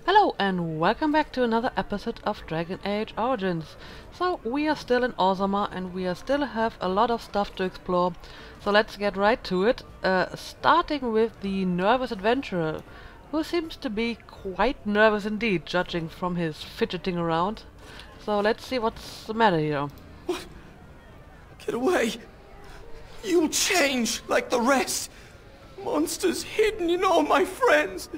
Hello and welcome back to another episode of Dragon Age Origins. So we are still in Ozama and we still have a lot of stuff to explore. So let's get right to it, starting with the nervous adventurer, who seems to be quite nervous indeed, judging from his fidgeting around. So let's see what's the matter here. What? Get away! You'll change like the rest! Monsters hidden in all my friends!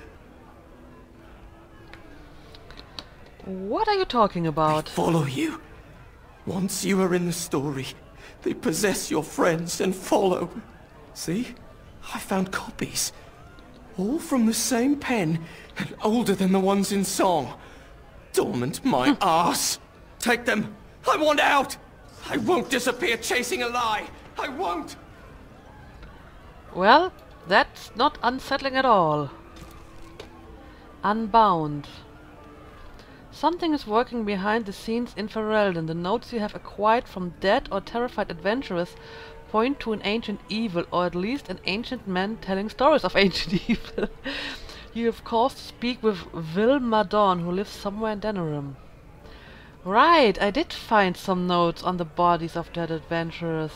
What are you talking about? They follow you. Once you are in the story, they possess your friends and follow. See? I found copies. All from the same pen, and older than the ones in song. Dormant my arse! Take them! I want out! I won't disappear chasing a lie! I won't! Well, that's not unsettling at all. Unbound. Something is working behind the scenes in Ferelden. The notes you have acquired from dead or terrified adventurers point to an ancient evil, or at least an ancient man telling stories of ancient evil. You have cause to speak with Will Madon, who lives somewhere in Denerim. Right, I did find some notes on the bodies of dead adventurers.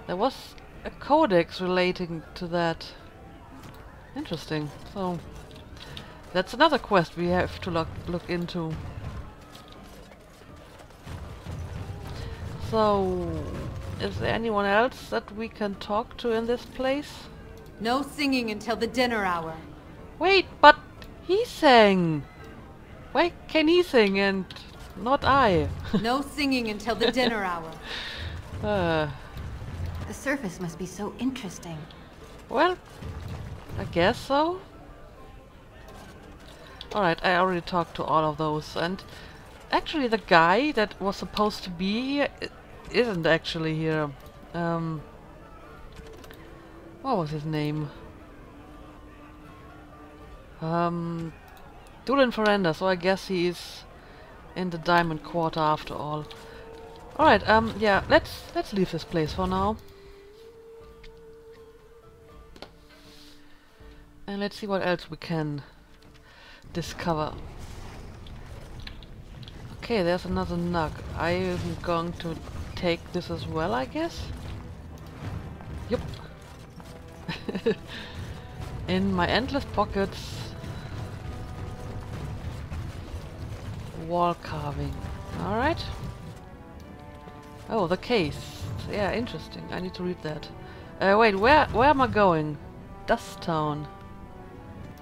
There was a codex relating to that. Interesting. So that's another quest we have to look into. So, is there anyone else that we can talk to in this place? No singing until the dinner hour. Wait, but he sang! Why can he sing and not I? No singing until the dinner hour. The surface must be so interesting. Well, I guess so. Alright, I already talked to all of those, and actually the guy that was supposed to be here isn't actually here. What was his name? Dulan Ferenda, so I guess he is in the Diamond Quarter after all. Alright, yeah, let's leave this place for now. And let's see what else we can discover. Okay, there's another nug. I am going to take this as well, I guess. Yup. In my endless pockets. Wall carving. Alright. Oh, the case. Yeah, interesting. I need to read that. Wait, where am I going? Dust Town.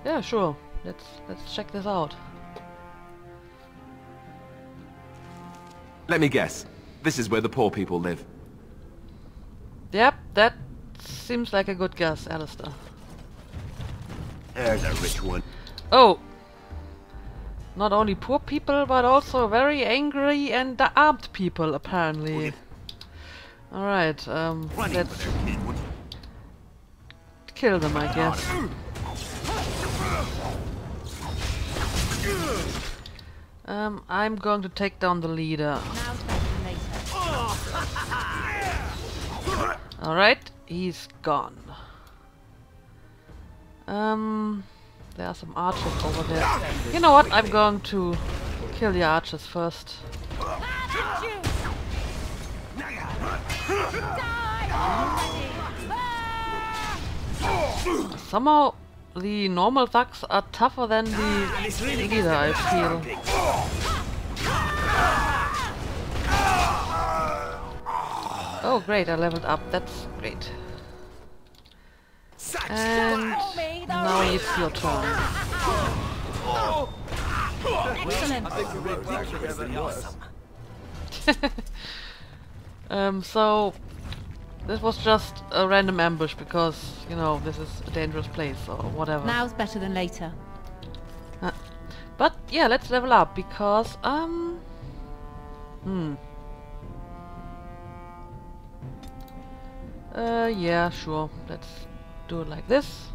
Yeah, sure. Let's check this out. Let me guess. This is where the poor people live. Yep, that seems like a good guess, Alistair. There's a rich one. Oh! Not only poor people, but also very angry and armed people, apparently. Alright, let's kill them, I guess. I'm going to take down the leader. Alright, he's gone. There are some archers over there. You know what? I'm going to kill the archers first. Somehow the normal thugs are tougher than the leader, I feel. Oh great, I leveled up, that's great. And now it's your turn. So this was just a random ambush because, you know, this is a dangerous place or whatever. Now's better than later. But yeah, let's level up because yeah, sure. Let's do it like this.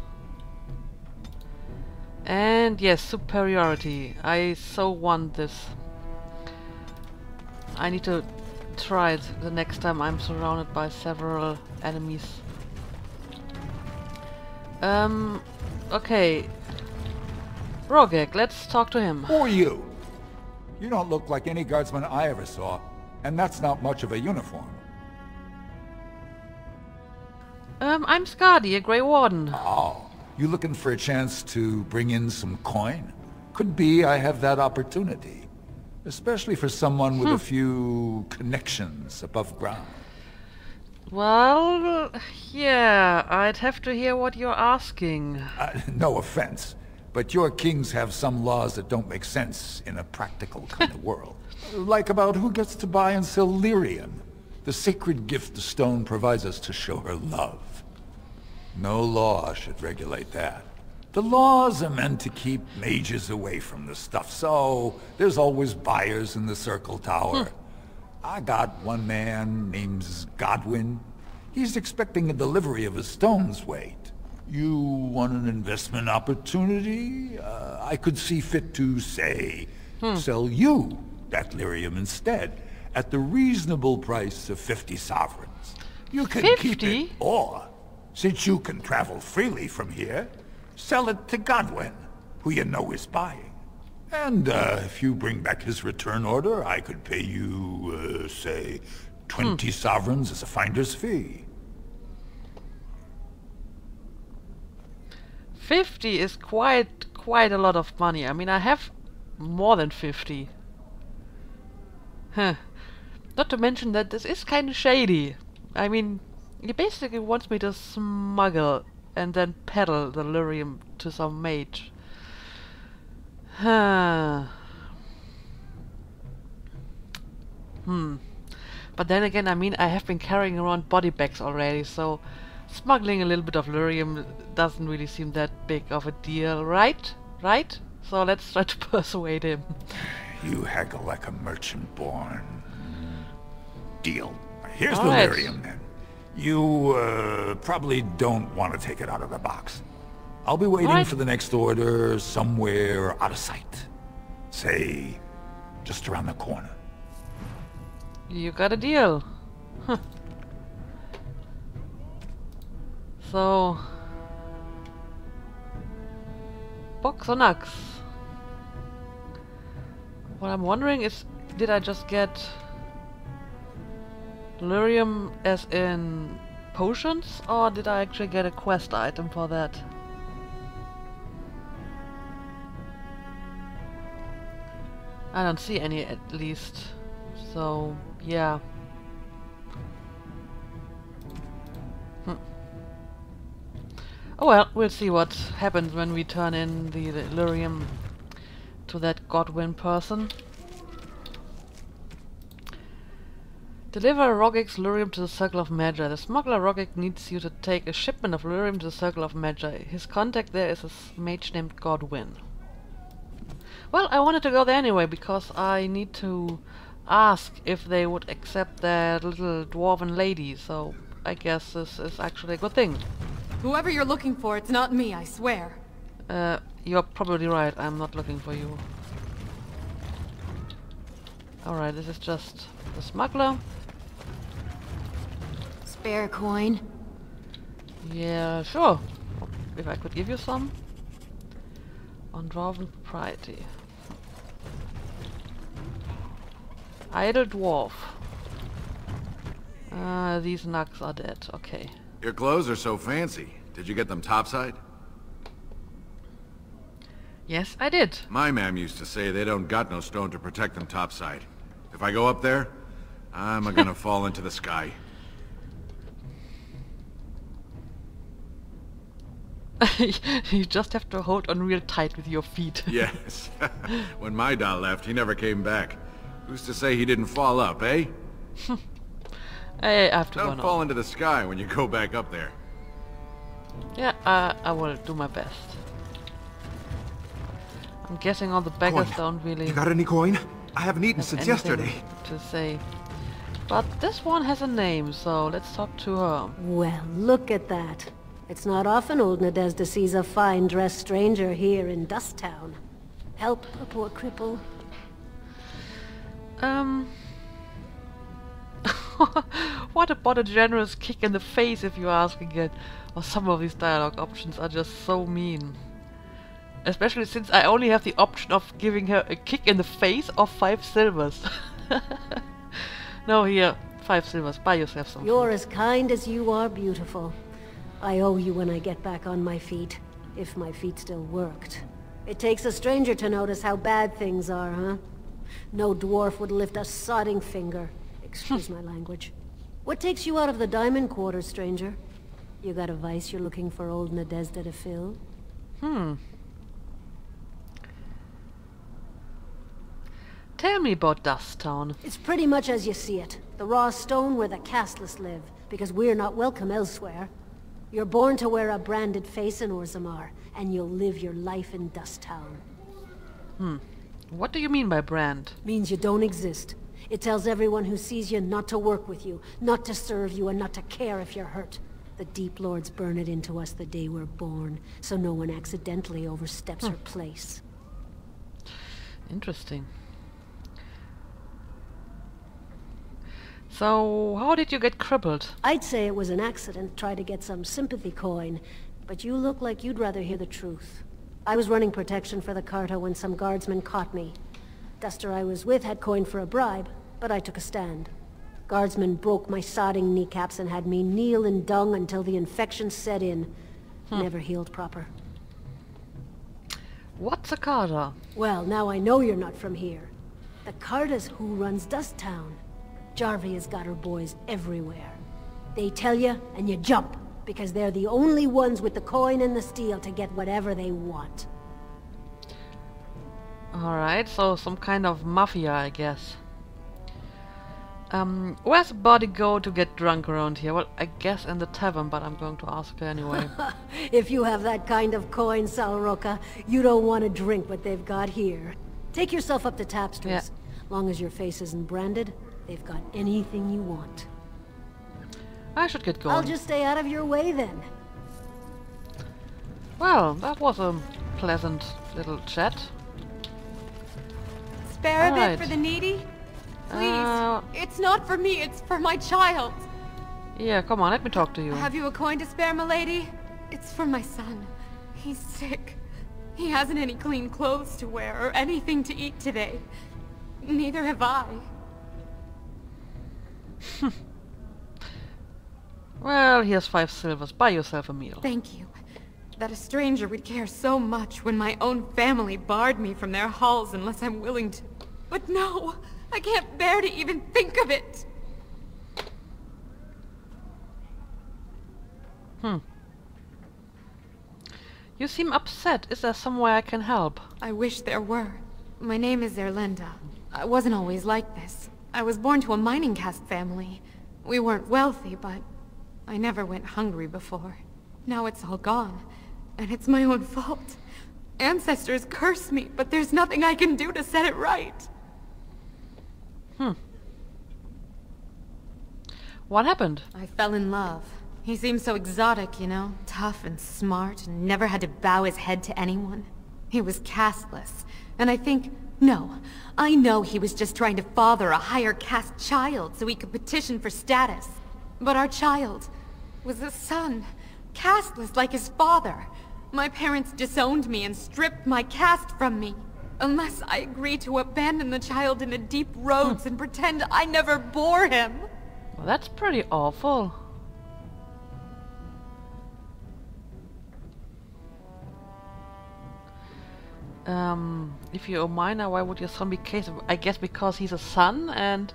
And yes, superiority. I so want this. I need to try it the next time I'm surrounded by several enemies. Okay. Rogek, let's talk to him. Who are you? You don't look like any guardsman I ever saw, and that's not much of a uniform. I'm Skadi, a Grey Warden. Oh, you looking for a chance to bring in some coin? Could be I have that opportunity. Especially for someone with a few connections above ground. Well, yeah, I'd have to hear what you're asking. No offense, but your kings have some laws that don't make sense in a practical kind of world. Like about who gets to buy and sell lyrium, the sacred gift the stone provides us to show her love. No law should regulate that. The laws are meant to keep mages away from the stuff, so there's always buyers in the Circle Tower. I got one man named Godwin. He's expecting a delivery of his stone's weight. You want an investment opportunity? I could see fit to, say, sell you that lyrium instead, at the reasonable price of 50 sovereigns. You can 50? keep it, or, since you can travel freely from here, sell it to Godwin, who you know is buying. And if you bring back his return order, I could pay you, say, 20 sovereigns as a finder's fee. 50 is quite a lot of money. I mean, I have more than 50. Huh. Not to mention that this is kind of shady. I mean, he basically wants me to smuggle and then peddle the lyrium to some mage. Huh. But then again, I mean, I have been carrying around body bags already, so smuggling a little bit of lyrium doesn't really seem that big of a deal, right? Right? So let's try to persuade him. You haggle like a merchant born. Deal. Here's All the right. lyrium then. You probably don't want to take it out of the box. I'll be waiting Alright. for the next order somewhere out of sight. Say, just around the corner. You got a deal. Huh. So... Box or Nux? What I'm wondering is, did I just get lyrium as in potions, or did I actually get a quest item for that? I don't see any, at least. So, yeah. Oh well, we'll see what happens when we turn in the lyrium to that Godwin person. Deliver Rogek's lyrium to the Circle of Magi. The smuggler Rogek needs you to take a shipment of lyrium to the Circle of Magi. His contact there is a mage named Godwin. Well, I wanted to go there anyway, because I need to ask if they would accept that little dwarven lady, so I guess this is actually a good thing. Whoever you're looking for, it's not me, I swear. You're probably right, I'm not looking for you. Alright, this is just the smuggler. Spare coin. Yeah, sure. If I could give you some. On dwarven propriety. Idle dwarf. These nugs are dead. Okay. Your clothes are so fancy. Did you get them topside? Yes, I did. My mam used to say they don't got no stone to protect them topside. If I go up there, I'm gonna fall into the sky. You just have to hold on real tight with your feet. Yes. When my dad left, he never came back. Who's to say he didn't fall up, eh? I have to go Don't now. fall into the sky when you go back up there. Yeah, I will do my best. I'm guessing all the beggars Coin. don't really You got any coin? I haven't eaten have since anything yesterday. to say. But this one has a name, so let's talk to her. Well, look at that. It's not often old Nadezhda sees a fine-dressed stranger here in Dust Town. Help a poor cripple. What about a generous kick in the face, if you're asking it? Or some of these dialogue options are just so mean. Especially since I only have the option of giving her a kick in the face or 5 silvers. No, here, 5 silvers. Buy yourself some You're food. as kind as you are beautiful. I owe you when I get back on my feet. If my feet still worked. It takes a stranger to notice how bad things are, huh? No dwarf would lift a sodding finger. Excuse my language. What takes you out of the diamond quarter, stranger? You got a vice you're looking for old Nadezda to fill? Tell me about Dust Town. It's pretty much as you see it. The raw stone where the casteless live, because we're not welcome elsewhere. You're born to wear a branded face in Orzammar, and you'll live your life in Dust Town. What do you mean by brand? Means you don't exist. It tells everyone who sees you not to work with you, not to serve you, and not to care if you're hurt. The Deep Lords burn it into us the day we're born, so no one accidentally oversteps her place. Interesting. So, how did you get crippled? I'd say it was an accident, try to get some sympathy coin, but you look like you'd rather hear the truth. I was running protection for the Carta when some guardsmen caught me. Duster I was with had coin for a bribe, but I took a stand. Guardsmen broke my sodding kneecaps and had me kneel in dung until the infection set in. Never healed proper. What's a Carter? Well, now I know you're not from here. The Carta's who runs Dust Town. Jarvia's got her boys everywhere. They tell you, and you jump, because they're the only ones with the coin and the steel to get whatever they want. Alright, so some kind of mafia, I guess. Where's the body go to get drunk around here? Well, I guess in the tavern, but I'm going to ask her anyway. If you have that kind of coin, Salroka, you don't want to drink what they've got here. Take yourself up to Tapster's. Long as your face isn't branded, they've got anything you want. I should get going. I'll just stay out of your way then. Well, that was a pleasant little chat. Spare a Alright. bit for the needy? Please. It's not for me, it's for my child. Yeah, come on, let me talk to you. Have you a coin to spare, milady? It's for my son. He's sick. He hasn't any clean clothes to wear or anything to eat today. Neither have I. Well, here's 5 silvers. Buy yourself a meal. Thank you. That a stranger would care so much when my own family barred me from their halls unless I'm willing to. But no! I can't bear to even think of it! You seem upset. Is there some way I can help? I wish there were. My name is Erlenda. I wasn't always like this. I was born to a mining caste family. We weren't wealthy, but I never went hungry before. Now it's all gone, and it's my own fault. Ancestors curse me, but there's nothing I can do to set it right. What happened? I fell in love. He seemed so exotic, you know, tough and smart, and never had to bow his head to anyone. He was casteless, and I know he was just trying to father a higher caste child so he could petition for status. But our child was a son, casteless like his father. My parents disowned me and stripped my caste from me. Unless I agree to abandon the child in the deep roads and pretend I never bore him. Well, that's pretty awful. If you're a minor, why would your son be case? I guess because he's a son, and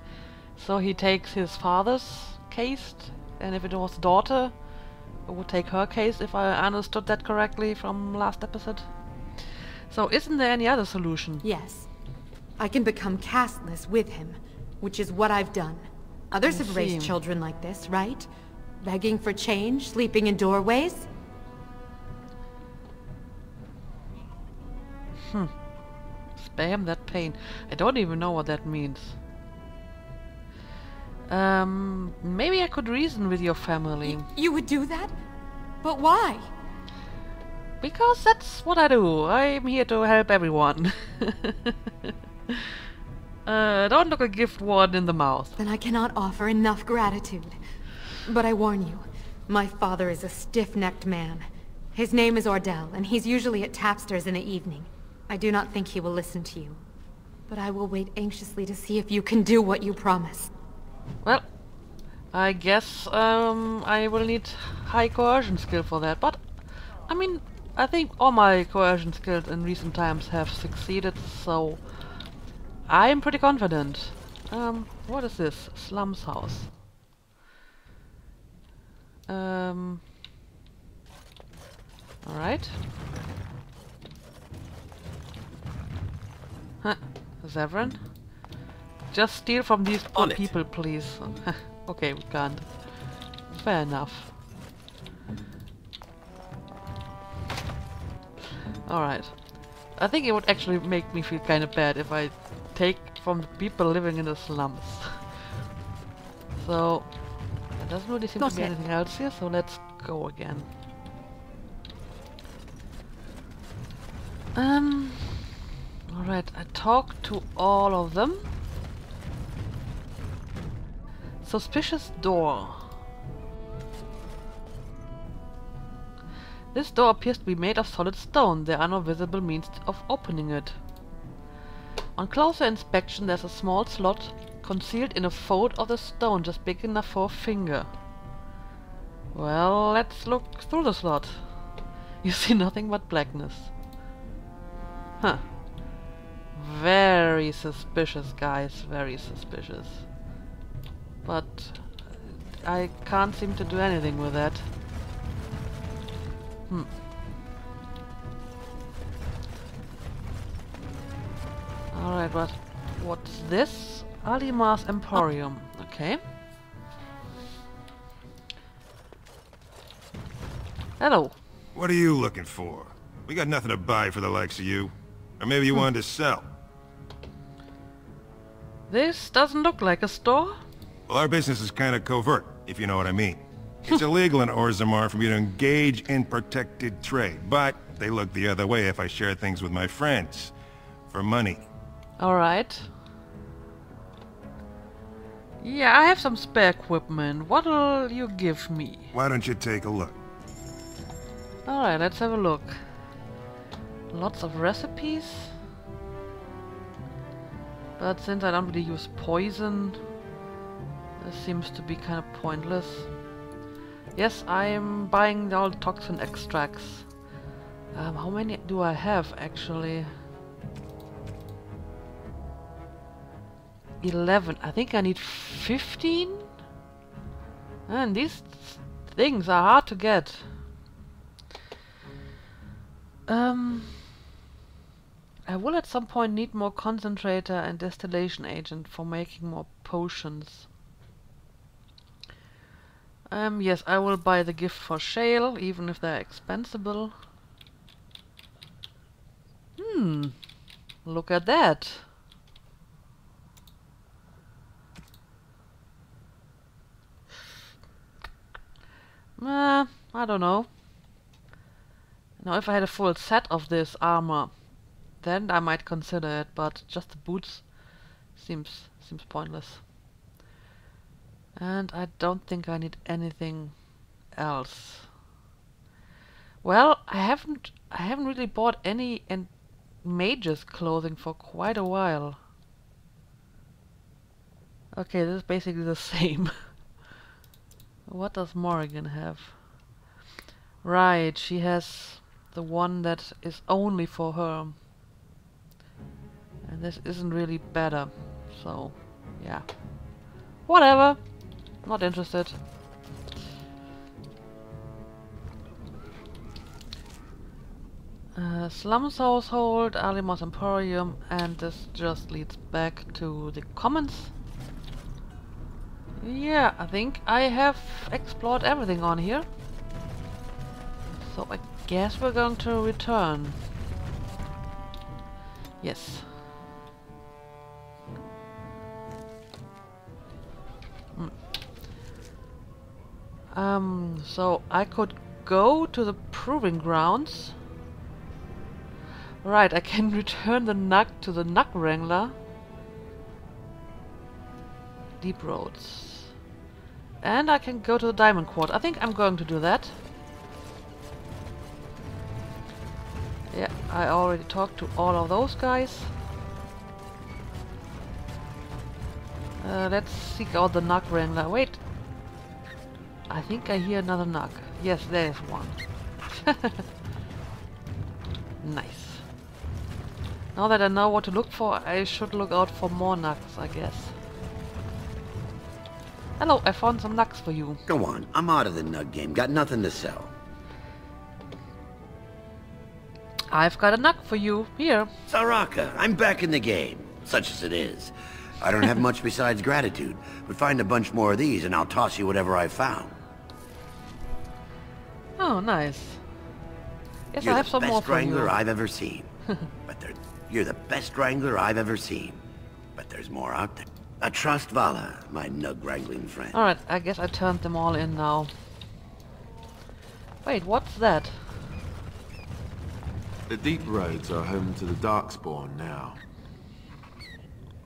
so he takes his father's case, and if it was a daughter, it would take her case, if I understood that correctly from last episode. So isn't there any other solution? Yes. I can become casteless with him, which is what I've done. Others have raised children like this, right? Begging for change, sleeping in doorways? Spare him that pain. I don't even know what that means. Maybe I could reason with your family. You would do that? But why? Because that's what I do. I'm here to help everyone. Don't look a gift one in the mouth. Then I cannot offer enough gratitude. But I warn you, my father is a stiff-necked man. His name is Ordell, and he's usually at Tapster's in the evening. I do not think he will listen to you. But I will wait anxiously to see if you can do what you promise. Well, I guess I will need high coercion skill for that, but I mean, I think all my coercion skills in recent times have succeeded, so I'm pretty confident. What is this? Slum's house. Alright. Huh. Zevran? Just steal from these poor people, please. Okay, we can't. Fair enough. Alright. I think it would actually make me feel kind of bad if I take from the people living in the slums. So, there doesn't really seem to be anything else here, so let's go again. Alright, I talked to all of them. Suspicious door. This door appears to be made of solid stone. There are no visible means of opening it. On closer inspection, there's a small slot concealed in a fold of the stone, just big enough for a finger. Well, let's look through the slot. You see nothing but blackness. Huh. Very suspicious, guys. Very suspicious. But I can't seem to do anything with that. Alright, but what's this? Alimar's Emporium. Okay. Hello. What are you looking for? We got nothing to buy for the likes of you. Or maybe you wanted to sell. This doesn't look like a store. Well, our business is kind of covert, if you know what I mean. It's illegal in Orzammar for me to engage in protected trade, but they look the other way if I share things with my friends. For money. Alright. Yeah, I have some spare equipment. What'll you give me? Why don't you take a look? Alright, let's have a look. Lots of recipes. But since I don't really use poison, this seems to be kind of pointless. Yes, I'm buying all the toxin extracts. How many do I have actually? 11. I think I need 15? And these things are hard to get. I will at some point need more concentrator and distillation agent for making more potions. Yes, I will buy the gift for shale, even if they're expensible. Look at that. I don't know. Now, if I had a full set of this armor, then I might consider it, but just the boots seems pointless. And I don't think I need anything else. Well, I haven't really bought any mage's clothing for quite a while. Okay, this is basically the same. What does Morrigan have? Right, she has the one that is only for her. And this isn't really better. So, yeah. Whatever. Not interested. Slums Household, Alimar's Emporium, and this just leads back to the commons. Yeah, I think I have explored everything on here. So I guess we're going to return. Yes. So I could go to the proving grounds. Right, I can return the Nug to the Nug Wrangler. Deep roads. And I can go to the Diamond Quarter. I think I'm going to do that. Yeah, I already talked to all of those guys. Let's seek out the Nug Wrangler. Wait! I think I hear another Nug. Yes, there's one. Nice. Now that I know what to look for, I should look out for more Nugs, I guess. Hello, I found some Nugs for you. Go on, I'm out of the Nug game. Got nothing to sell. I've got a Nug for you. Here. Saraka, I'm back in the game, such as it is. I don't have much besides gratitude, but find a bunch more of these and I'll toss you whatever I found. Oh, nice. Yes, You're I have some more the best for you. wrangler I've ever seen. You're the best wrangler I've ever seen. But there's more out there. I trust Vala, my Nug wrangling friend. Alright, I guess I turned them all in now. Wait, what's that? The deep roads are home to the Darkspawn now.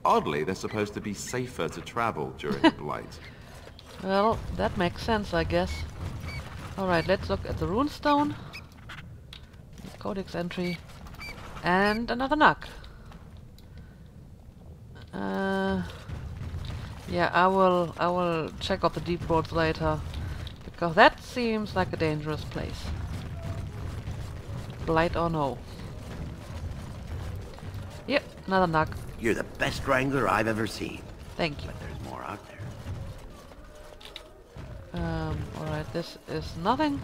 Oddly, they're supposed to be safer to travel during the Blight. Well, that makes sense, I guess. Alright, let's look at the runestone. Codex entry. And another Nug. Yeah, I will check out the deep roads later. Because that seems like a dangerous place. Blight or no. Yep, another Nug. You're the best wrangler I've ever seen. Thank you. But there's more out there. Alright, this is nothing.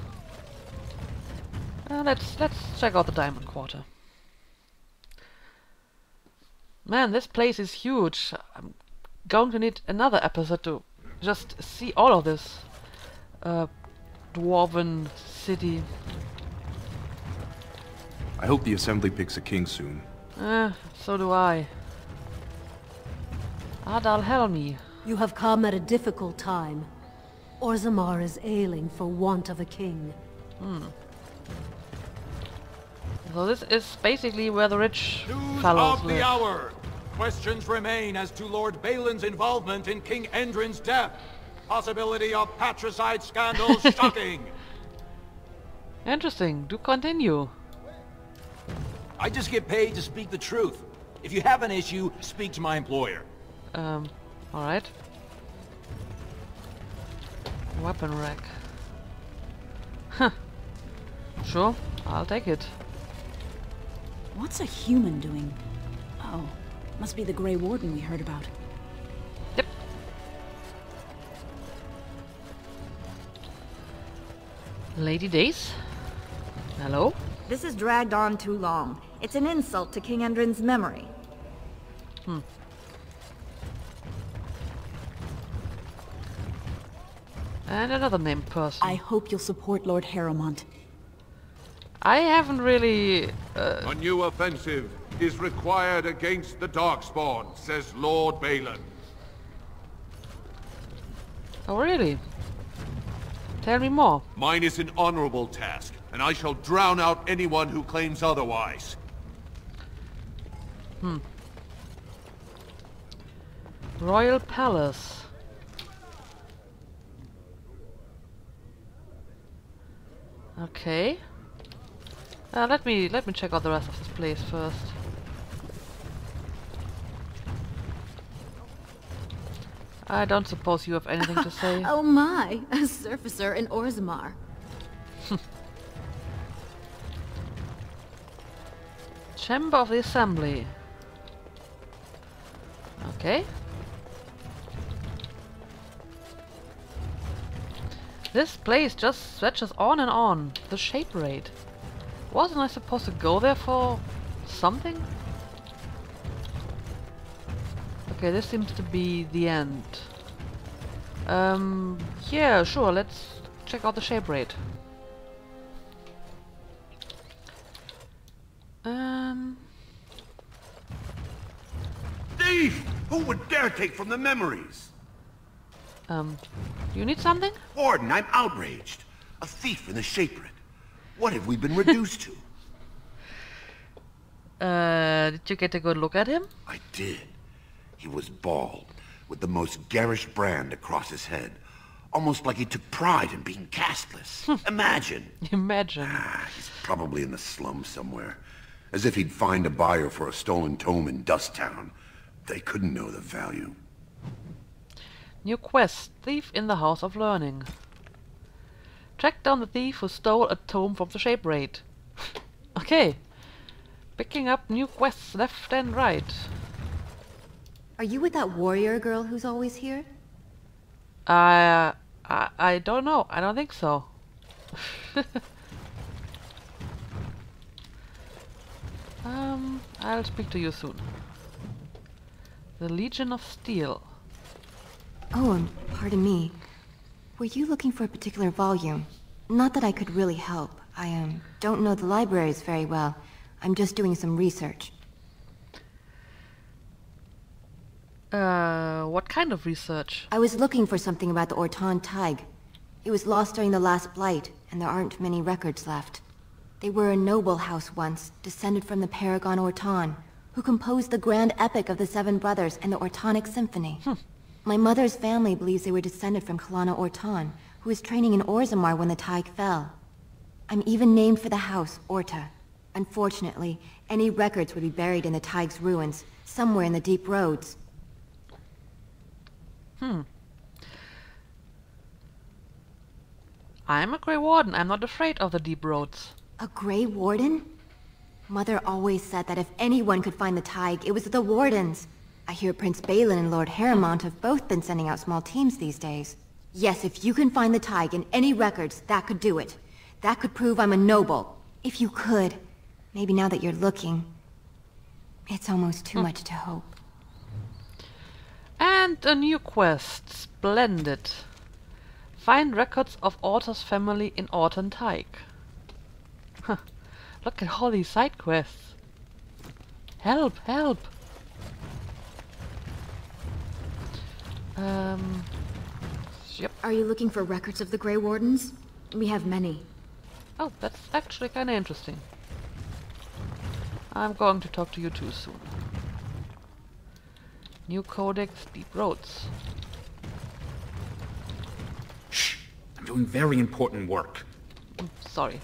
Let's check out the Diamond Quarter. Man, this place is huge. I'm going to need another episode to just see all of this dwarven city. I hope the Assembly picks a king soon. So do I. Adal Helmi. You have come at a difficult time. Orzammar is ailing for want of a king. So this is basically where the rich News fellows of live. the hour. Questions remain as to Lord Balin's involvement in King Endrin's death. Possibility of patricide scandals shocking. Interesting. Do continue. I just get paid to speak the truth. If you have an issue, speak to my employer. Alright. Weapon rack. Huh. Sure, I'll take it. What's a human doing? Oh, must be the Grey Warden we heard about. Yep. Lady Dace? Hello? This has dragged on too long. It's an insult to King Endrin's memory. And another named person. I hope you'll support Lord Harrowmont. I haven't really... A new offensive is required against the Darkspawn, says Lord Balin. Oh, really? Tell me more. Mine is an honorable task, and I shall drown out anyone who claims otherwise. Royal Palace. Okay. Let me check out the rest of this place first. I don't suppose you have anything to say. Oh my, a surfacer in Orzammar. Chamber of the Assembly. Okay. This place just stretches on and on. The Shape Raid. Wasn't I supposed to go there for something? Okay, this seems to be the end. Yeah, sure, let's check out the Shape Raid. Thief! Who would dare take from the memories? You need something? Warden, I'm outraged. A thief in the Shapered. What have we been reduced to? Did you get a good look at him? I did. He was bald, with the most garish brand across his head. Almost like he took pride in being castless. Imagine. Imagine. He's probably in the slums somewhere. As if he'd find a buyer for a stolen tome in Dust Town. They couldn't know the value. New quest. Thief in the House of Learning. Track down the thief who stole a tome from the Shape Raid. Okay. Picking up new quests left and right. Are you with that warrior girl who's always here? I don't know. I don't think so. I'll speak to you soon. The Legion of Steel. Oh, pardon me. Were you looking for a particular volume? Not that I could really help. I don't know the libraries very well. I'm just doing some research. What kind of research? I was looking for something about the Orton Tig. It was lost during the last Blight, and there aren't many records left. They were a noble house once, descended from the Paragon Orton, who composed the grand epic of the Seven Brothers and the Ortonic Symphony. My mother's family believes they were descended from Kalana Orton, who was training in Orzammar when the Tig fell. I'm even named for the house, Orta. Unfortunately, any records would be buried in the Tig's ruins, somewhere in the deep roads. I'm a Grey Warden. I'm not afraid of the deep roads. A Grey Warden? Mother always said that if anyone could find the Tig, it was the Wardens. I hear Prince Balin and Lord Harrimont have both been sending out small teams these days. Yes, if you can find the Tig in any records, that could do it. That could prove I'm a noble. If you could. Maybe now that you're looking. It's almost too much to hope. And a new quest. Splendid. Find records of Orta's family in Orton Tig. Look at all these side quests. Help, help. Yep. Are you looking for records of the Grey Wardens? We have many. Oh, that's actually kinda interesting. I'm going to talk to you too soon. New Codex, Deep Roads. Shh! I'm doing very important work. Sorry.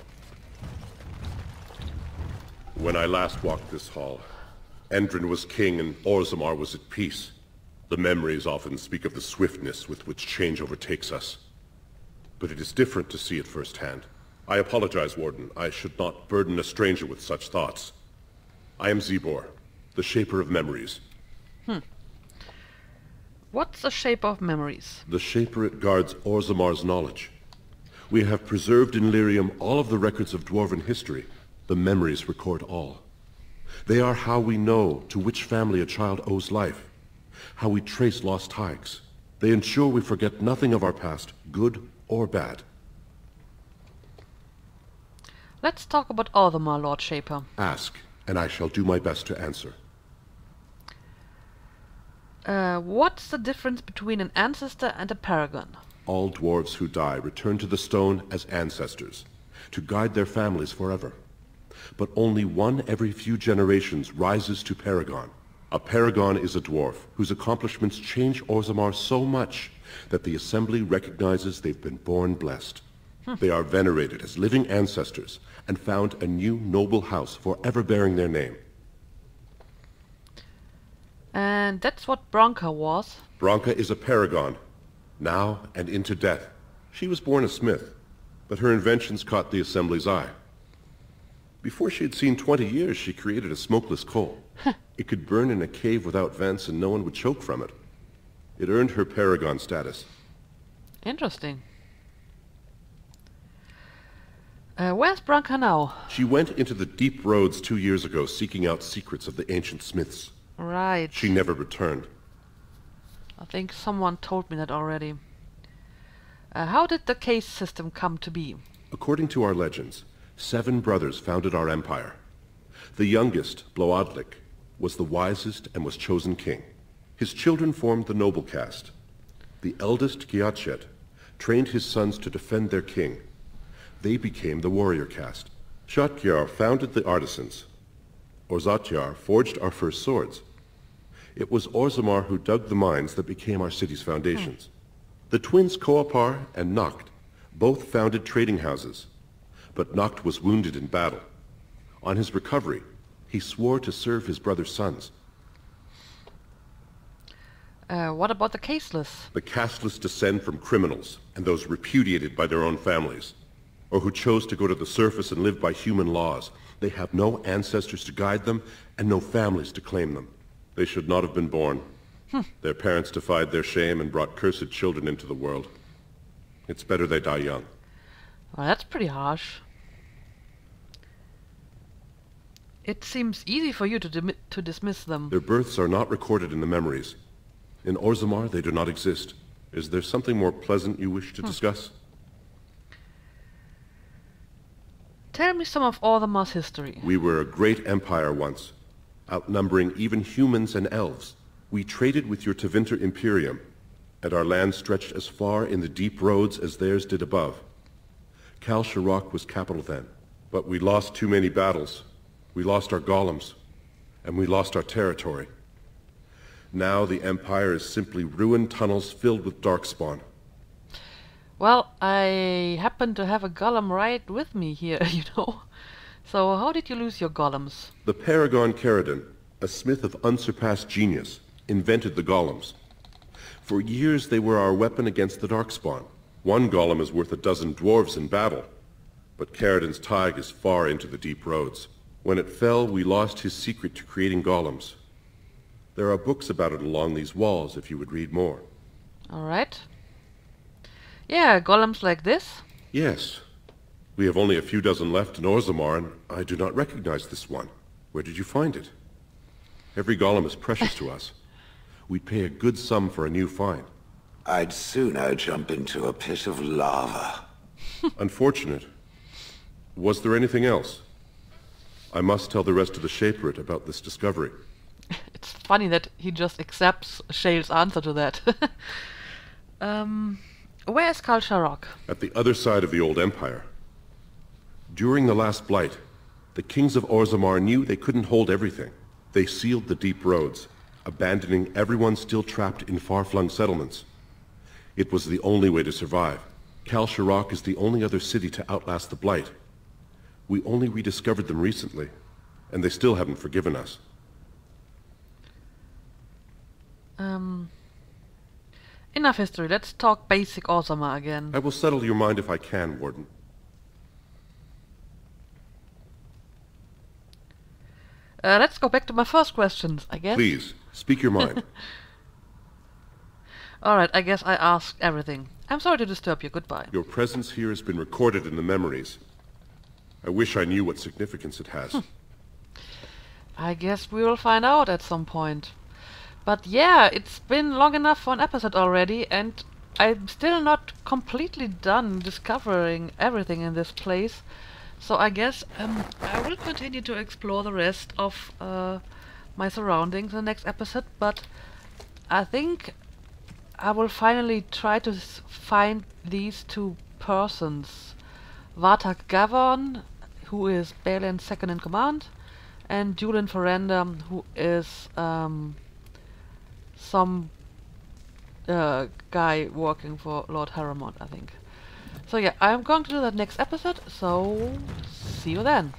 When I last walked this hall, Endrin was king and Orzammar was at peace. The memories often speak of the swiftness with which change overtakes us. But it is different to see it firsthand. I apologize, Warden. I should not burden a stranger with such thoughts. I am Zebor, the Shaper of Memories. What's the Shape of Memories? The Shaper it guards Orzammar's knowledge. We have preserved in Lyrium all of the records of Dwarven history. The memories record all. They are how we know to which family a child owes life, how we trace lost Tigs. They ensure we forget nothing of our past, good or bad. Let's talk about Orzammar, Lord Shaper. Ask, and I shall do my best to answer. What's the difference between an ancestor and a paragon? All dwarves who die return to the stone as ancestors, to guide their families forever. But only one every few generations rises to paragon. A paragon is a dwarf whose accomplishments change Orzammar so much that the Assembly recognizes they've been born blessed. They are venerated as living ancestors and found a new noble house forever bearing their name. And that's what Bronca was. Bronca is a paragon, now and into death. She was born a smith, but her inventions caught the Assembly's eye. Before she had seen 20 years, she created a smokeless coal. It could burn in a cave without vents and no one would choke from it. It earned her paragon status. Interesting. Where's Bronca now? She went into the deep roads 2 years ago seeking out secrets of the ancient smiths. Right. She never returned. I think someone told me that already. How did the case system come to be? According to our legends, 7 brothers founded our empire. The youngest, Bloadlik, was the wisest and was chosen king. His children formed the noble caste. The eldest, Giachet, trained his sons to defend their king. They became the warrior caste. Shatgyar founded the artisans. Orzatjar forged our first swords. It was Orzammar who dug the mines that became our city's foundations. The twins Koapar and Noct both founded trading houses, but Noct was wounded in battle. On his recovery, he swore to serve his brother's sons. What about the caseless? The casteless descend from criminals and those repudiated by their own families, or who chose to go to the surface and live by human laws. They have no ancestors to guide them and no families to claim them. They should not have been born. Their parents defied their shame and brought cursed children into the world. It's better they die young. Well, that's pretty harsh. It seems easy for you to dismiss them. Their births are not recorded in the memories. In Orzammar, they do not exist. Is there something more pleasant you wish to discuss? Tell me some of Orzamar's history. We were a great empire once, outnumbering even humans and elves. We traded with your Tevinter Imperium, and our land stretched as far in the deep roads as theirs did above. Kal Sharok was capital then, but we lost too many battles. We lost our golems, and we lost our territory. Now the Empire is simply ruined tunnels filled with darkspawn. Well, I happen to have a golem right with me here, you know. So how did you lose your golems? The Paragon Caridin, a smith of unsurpassed genius, invented the golems. For years they were our weapon against the darkspawn. One golem is worth a dozen dwarves in battle, but Caridin's Tig is far into the deep roads. When it fell, we lost his secret to creating golems. There are books about it along these walls if you would read more. Alright. Yeah, golems like this? Yes. We have only a few dozen left in Orzammar, and I do not recognize this one. Where did you find it? Every golem is precious to us. We'd pay a good sum for a new find. I'd sooner jump into a pit of lava. Unfortunate. Was there anything else? I must tell the rest of the Shaperate about this discovery. It's funny that he just accepts Shale's answer to that. Where is Kal Sharok? At the other side of the old empire. During the last blight, the kings of Orzammar knew they couldn't hold everything. They sealed the deep roads, abandoning everyone still trapped in far-flung settlements. It was the only way to survive. Kal Sharok is the only other city to outlast the blight. We only rediscovered them recently, and they still haven't forgiven us. Enough history. Let's talk basic Orzammar again. I will settle your mind if I can, Warden. Let's go back to my first questions, I guess. Please, speak your mind. Alright, I guess I asked everything. I'm sorry to disturb you. Goodbye. Your presence here has been recorded in the memories. I wish I knew what significance it has. I guess we will find out at some point. But yeah, it's been long enough for an episode already, and I'm still not completely done discovering everything in this place. So I guess I will continue to explore the rest of my surroundings in the next episode, but I think I will finally try to find these two persons. Vartak Gavon, who is Balin's second in command, and Julian Ferranda, who is some guy working for Lord Harrowmont, I think. So yeah, I'm going to do that next episode, so see you then.